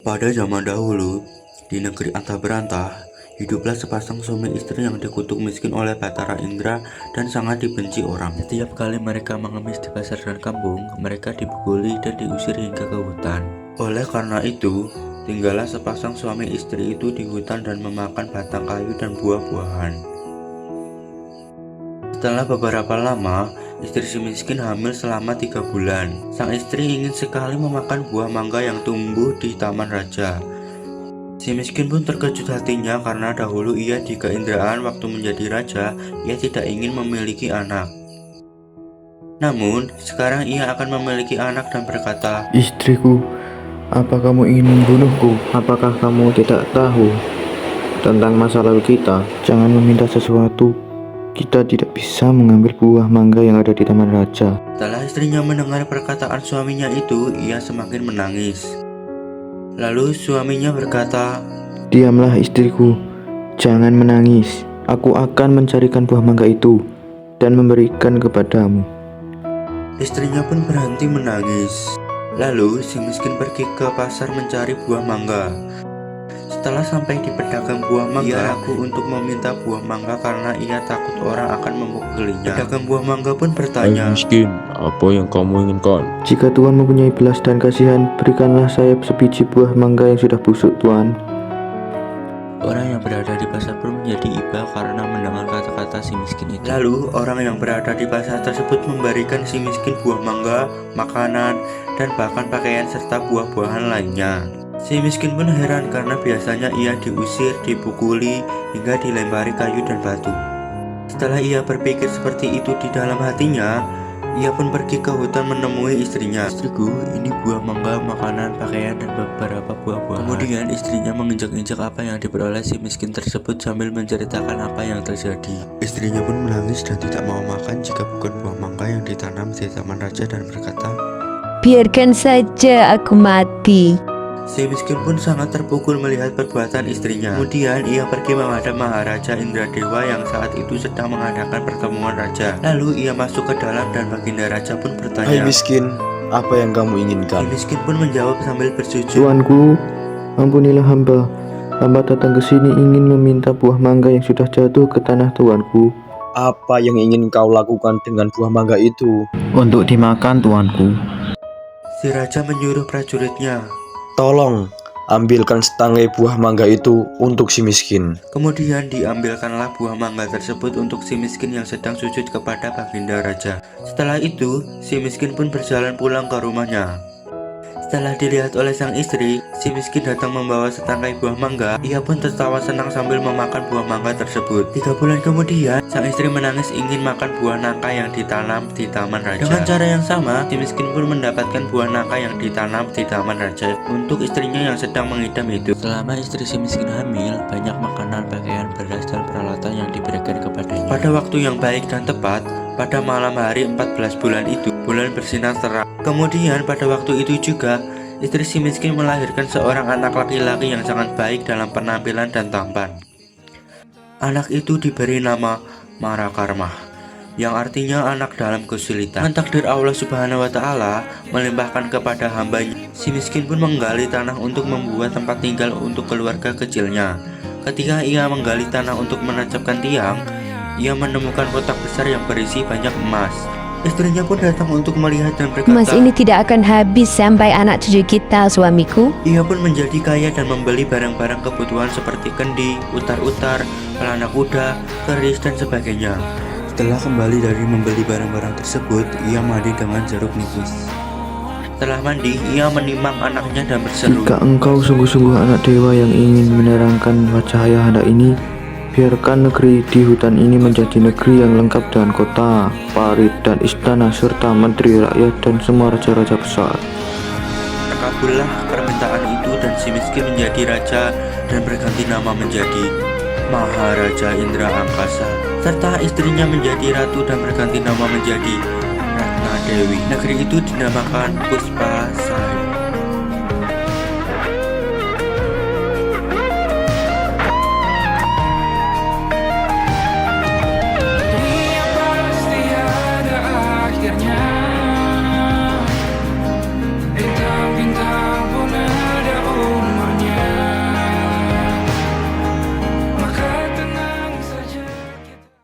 Pada zaman dahulu, di negeri antah berantah, hiduplah sepasang suami istri yang dikutuk miskin oleh Batara Indra dan sangat dibenci orang. Setiap kali mereka mengemis di pasar dan kampung, mereka dipukuli dan diusir hingga ke hutan. Oleh karena itu, tinggallah sepasang suami istri itu di hutan dan memakan batang kayu dan buah-buahan. Setelah beberapa lama, istri si miskin hamil selama 3 bulan. Sang istri ingin sekali memakan buah mangga yang tumbuh di taman raja. Si miskin pun terkejut hatinya karena dahulu ia di keindraan waktu menjadi raja, ia tidak ingin memiliki anak. Namun, sekarang ia akan memiliki anak dan berkata, Istriku, apa kamu ingin membunuhku? Apakah kamu tidak tahu tentang masa lalu kita? Jangan meminta sesuatu. Kita tidak bisa mengambil buah mangga yang ada di taman raja. Setelah istrinya mendengar perkataan suaminya itu, ia semakin menangis. Lalu suaminya berkata, Diamlah istriku, jangan menangis. Aku akan mencarikan buah mangga itu dan memberikan kepadamu. Istrinya pun berhenti menangis. Lalu si miskin pergi ke pasar mencari buah mangga. Setelah sampai di pedagang buah mangga, ia ragu untuk meminta buah mangga karena ia takut orang akan memukulinya. Pedagang buah mangga pun bertanya, Miskin, apa yang kamu inginkan? Jika Tuhan mempunyai belas dan kasihan, berikanlah saya sebiji buah mangga yang sudah busuk, Tuan. Orang yang berada di pasar pun menjadi iba karena mendengar kata-kata si miskin itu. Lalu orang yang berada di pasar tersebut memberikan si miskin buah mangga, makanan, dan bahkan pakaian serta buah-buahan lainnya. Si miskin pun heran karena biasanya ia diusir, dipukuli, hingga dilempari kayu dan batu. Setelah ia berpikir seperti itu di dalam hatinya, ia pun pergi ke hutan menemui istrinya. Istriku, ini buah mangga, makanan, pakaian, dan beberapa buah-buahan. Kemudian istrinya menginjak-injak apa yang diperoleh si miskin tersebut sambil menceritakan apa yang terjadi. Istrinya pun menangis dan tidak mau makan jika bukan buah mangga yang ditanam di taman raja dan berkata, Biarkan saja aku mati. Si miskin pun sangat terpukul melihat perbuatan istrinya. Kemudian ia pergi menghadap Maharaja Indradewa yang saat itu sedang mengadakan pertemuan raja. Lalu ia masuk ke dalam dan baginda raja pun bertanya, Hai miskin, apa yang kamu Si inginkan? miskin pun menjawab sambil bersujud, Tuanku, ampunilah hamba. Hamba datang ke sini ingin meminta buah mangga yang sudah jatuh ke tanah tuanku. Apa yang ingin kau lakukan dengan buah mangga itu? Untuk dimakan, tuanku. Si raja menyuruh prajuritnya. Tolong, ambilkan setangkai buah mangga itu untuk si miskin. Kemudian diambilkanlah buah mangga tersebut untuk si miskin yang sedang sujud kepada baginda raja. Setelah itu, si miskin pun berjalan pulang ke rumahnya. Setelah dilihat oleh sang istri, si miskin datang membawa setangkai buah mangga. Ia pun tertawa senang sambil memakan buah mangga tersebut. 3 bulan kemudian, sang istri menangis ingin makan buah nangka yang ditanam di taman raja. Dengan cara yang sama, si miskin pun mendapatkan buah nangka yang ditanam di taman raja untuk istrinya yang sedang mengidam itu. Selama istri si miskin hamil, banyak makanan, pakaian, beras, dan peralatan yang diberikan kepadanya. Pada waktu yang baik dan tepat, pada malam hari 14 bulan itu, bulan bersinar terang. Kemudian pada waktu itu juga, istri si miskin melahirkan seorang anak laki-laki yang sangat baik dalam penampilan dan tampan. Anak itu diberi nama Marakarmah, yang artinya anak dalam kesulitan. Dengan takdir Allah Subhanahu wa Ta'ala melimpahkan kepada hambanya, si miskin pun menggali tanah untuk membuat tempat tinggal untuk keluarga kecilnya. Ketika ia menggali tanah untuk menancapkan tiang, ia menemukan kotak besar yang berisi banyak emas. Istrinya pun datang untuk melihat dan berkata, Emas ini tidak akan habis sampai anak cucu kita, suamiku. Ia pun menjadi kaya dan membeli barang-barang kebutuhan seperti kendi, utar-utar, pelana kuda, keris, dan sebagainya. Setelah kembali dari membeli barang-barang tersebut, ia mandi dengan jeruk nipis. Setelah mandi, ia menimang anaknya dan berseru, Jika engkau sungguh-sungguh anak dewa yang ingin menerangkan wajah ayahanda ini, biarkan negeri di hutan ini menjadi negeri yang lengkap dengan kota, parit, dan istana, serta menteri, rakyat, dan semua raja-raja besar. Terkabullah permintaan itu dan si miskin menjadi raja dan berganti nama menjadi Maharaja Indra Angkasa, serta istrinya menjadi ratu dan berganti nama menjadi Ratna Dewi. Negeri itu dinamakan Puspa Sari.